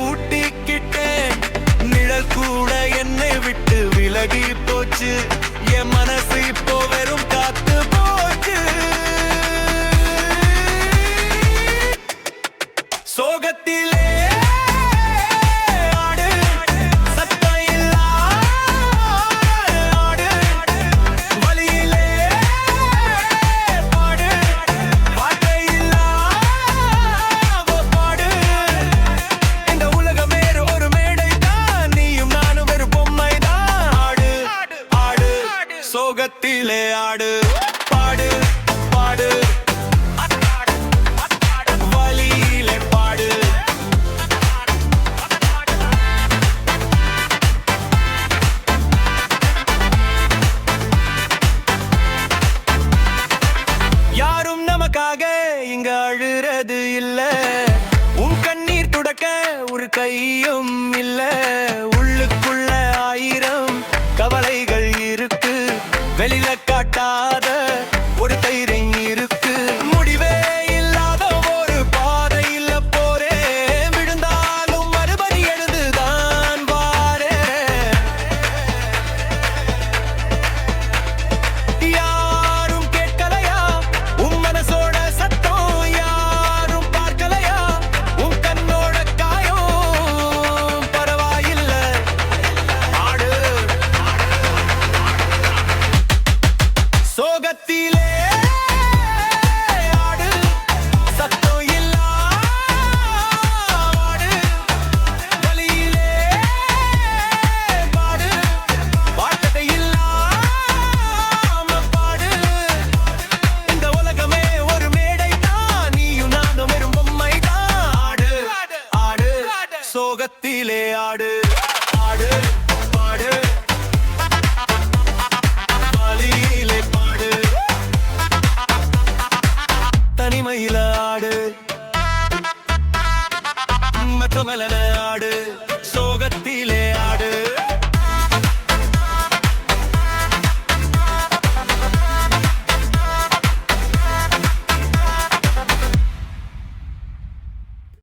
பூட்டிக்கிட்டேன். நிழல் கூட என்னை விட்டு விலகி போச்சு. என் மனசு இப்போ வெறும் காத்து போச்சு. சோகத்திலே ஆடு, சத்தம் இல்லா ஆடு. வலியிலே பாடு, வார்த்தை இல்லா பாடு. இந்த உலகம் வேறு ஒரு மேடைதான், நீயும் நானும் வெறும் பொம்மைதான். ஆடு ஆடு, சோகத்திலே ஆடு. பாடு பாடு, வலியிலே பாடு. யாரும் நமக்காக இங்க அழுறது இல்ல. உன் கண்ணீர் துடக்க ஒரு கையும் இல்ல. உள்ளுக்குள்ள ஆயிரம் கவலைகள் இருக்கு. வெளியில காட்டாத ஒரு தைரியம் இருக்கு. முடிவே இல்லாத ஒரு பாதையில போறேன். விழுந்தாலும் மறுபடி எழுந்துதான் வாரேன். யாரும் கேட்கலையா உன் மனசோட சத்தம்? யாரும் பார்க்கலையா உன் கண்ணோட காயம்? பரவாயில்ல, ஆடு. சோகத்திலே ஆடு, சத்தம் இல்லா ஆடு. வலியிலே பாடு, வார்த்தை இல்லாம பாடு. இந்த உலகமே ஒரு மேடைதான், நீயும் நானும் வெறும் பொம்மைதான். ஆடு ஆடு, சோகத்திலே ஆடு. ஆடு பாடு, வலியிலே பாடு. தனிமையில ஆடு. மற்றமலன